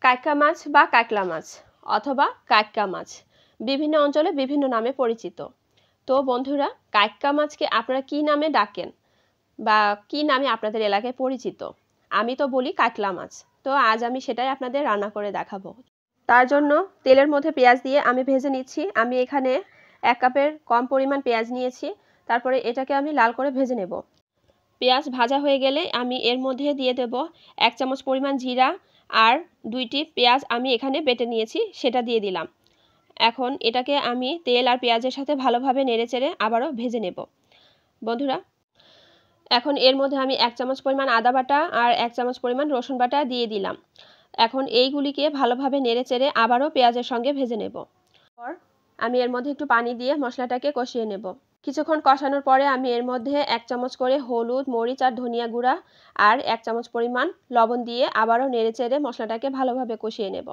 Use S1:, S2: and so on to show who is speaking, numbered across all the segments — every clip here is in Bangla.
S1: কাইক্কা মাছ বা কাঁকড়া মাছ অথবা কাইক্কা মাছ বিভিন্ন অঞ্চলে বিভিন্ন নামে পরিচিত। তো বন্ধুরা, কাইক্কা মাছকে আপনারা কি নামে ডাকেন বা কি নামে আপনাদের এলাকায় পরিচিত? আমি তো বলি কাতলা মাছ। তো আজ আমি সেটাই আপনাদের রান্না করে দেখাবো। তার জন্য তেলের মধ্যে পেঁয়াজ দিয়ে আমি ভেজে নিচ্ছি। আমি এখানে 1 কাপের কম পরিমাণ পেঁয়াজ নিয়েছি। তারপরে এটাকে আমি লাল করে ভেজে নেব। পেঁয়াজ ভাজা হয়ে গেলে আমি এর মধ্যে দিয়ে দেব 1 চামচ পরিমাণ জিরা আর 2টি পেঁয়াজ আমি এখানে বেটে নিয়েছি, সেটা দিয়ে দিলাম। এখন এটাকে আমি তেল আর পেঁয়াজের সাথে ভালোভাবে নেড়েচেড়ে আবারও ভেজে নেব। বন্ধুরা, এখন এর মধ্যে আমি 1 চামচ পরিমাণ আদা বাটা আর 1 চামচ পরিমাণ রসুন বাটা দিয়ে দিলাম। এখন এইগুলিকে ভালোভাবে নেড়েচেড়ে আবারও পেঁয়াজের সঙ্গে ভেজে নেব। আমি এর মধ্যে একটু পানি দিয়ে মশলাটাকে কষিয়ে নেব। কিছুক্ষণ কষানোর পরে আমি এর মধ্যে 1 চামচ করে হলুদ, মরিচ আর ধনিয়া গুঁড়া আর 1 চামচ পরিমাণ লবণ দিয়ে আবারও নেড়েচেড়ে মশলাটাকে ভালোভাবে কষিয়ে নেব।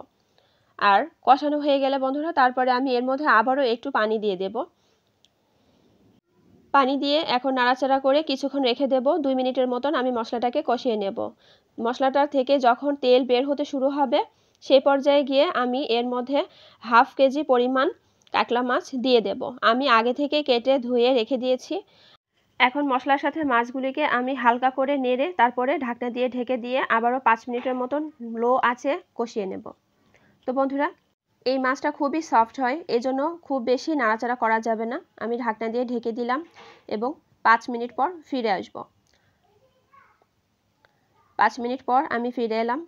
S1: আর কষানো হয়ে গেলে বন্ধুরা, তারপরে আমি এর মধ্যে আবারও একটু পানি দিয়ে দেব। পানি দিয়ে এখন নাড়াচাড়া করে কিছুক্ষণ রেখে দেব। 2 মিনিটের মতন আমি মশলাটাকে কষিয়ে নেব। মশলাটা থেকে যখন তেল বের হতে শুরু হবে, সেই পর্যায়ে গিয়ে আমি এর মধ্যে 1/2 কেজি পরিমাণ কাতলা মাছ দিয়ে দেব। আমি আগে থেকে কেটে ধুয়ে রেখে দিয়েছি। এখন মশলার সাথে মাছগুলিকে আমি হালকা করে নেড়ে তারপরে ঢাকনা দিয়ে ঢেকে দিয়ে আবারও 5 মিনিটের মতন লো আঁচে কষিয়ে নেব। তো বন্ধুরা, এই মাছটা খুবই সফট হয়, এজন্য খুব বেশি নাড়াচাড়া করা যাবে না। আমি ঢাকনা দিয়ে ঢেকে দিলাম এবং 5 মিনিট পর ফিরে আসব। 5 মিনিট পর আমি ফিরে এলাম।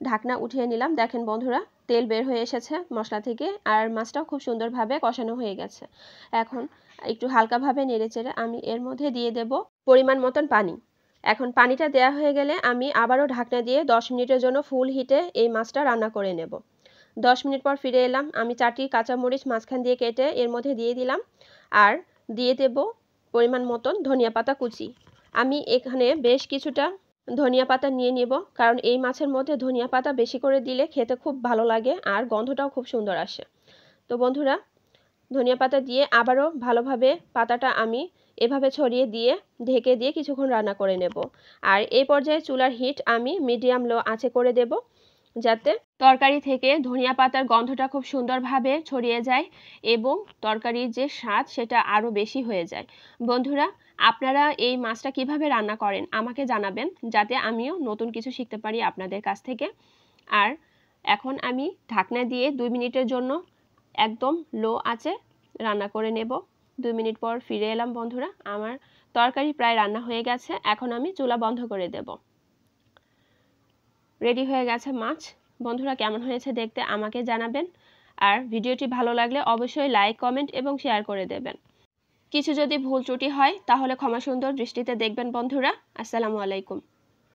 S1: ঢাকনা উঠিয়ে নিলাম। দেখেন বন্ধুরা, তেল বের হয়ে এসেছে মশলা থেকে আর মাছটাও খুব সুন্দরভাবে কষানো হয়ে গেছে। এখন একটু হালকাভাবে নেড়েচেড়ে আমি এর মধ্যে দিয়ে দেব পরিমাণ মতন পানি। এখন পানিটা দেয়া হয়ে গেলে আমি আবারও ঢাকনা দিয়ে 10 মিনিটের জন্য ফুল হিটে এই মাছটা রান্না করে নেব। 10 মিনিট পর ফিরে এলাম। আমি 4টি কাঁচামরিচ মাঝখান দিয়ে কেটে এর মধ্যে দিয়ে দিলাম আর দিয়ে দেব পরিমাণ মতন ধনিয়া পাতা কুচি। আমি এখানে বেশ কিছুটা ধনিয়া পাতা নিয়ে নেব, কারণ এই মাছের মধ্যে ধনিয়া পাতা বেশি করে দিলে খেতে খুব ভালো লাগে আর গন্ধটাও খুব সুন্দর আসে। তো বন্ধুরা, ধনিয়া পাতা দিয়ে আবারও ভালোভাবে পাতাটা আমি এভাবে ছড়িয়ে দিয়ে ঢেকে দিয়ে কিছুক্ষণ রান্না করে নেব। আর এই পর্যায়ে চুলার হিট আমি মিডিয়াম লো আঁচে করে দেব, যাতে তরকারি থেকে ধনিয়া পাতার গন্ধটা খুব সুন্দরভাবে ছড়িয়ে যায় এবং তরকারির যে স্বাদ সেটা আরও বেশি হয়ে যায়। বন্ধুরা, আপনারা এই মাছটা কিভাবে রান্না করেন আমাকে জানাবেন, যাতে আমিও নতুন কিছু শিখতে পারি আপনাদের কাছ থেকে। আর এখন আমি ঢাকনা দিয়ে 2 মিনিটের জন্য একদম লো আঁচে রান্না করে নেব। 2 মিনিট পর ফিরে এলাম বন্ধুরা। আমার তরকারি প্রায় রান্না হয়ে গেছে। এখন আমি চুলা বন্ধ করে দেব। রেডি হয়ে গেছে মাছ। বন্ধুরা, কেমন হয়েছে দেখতে আমাকে জানাবেন। আর ভিডিওটি ভালো লাগলে অবশ্যই লাইক, কমেন্ট এবং শেয়ার করে দেবেন। কিছু যদি ভুল ত্রুটি হয় তাহলে ক্ষমা সুন্দর দৃষ্টিতে দেখবেন বন্ধুরা। আসসালামু আলাইকুম।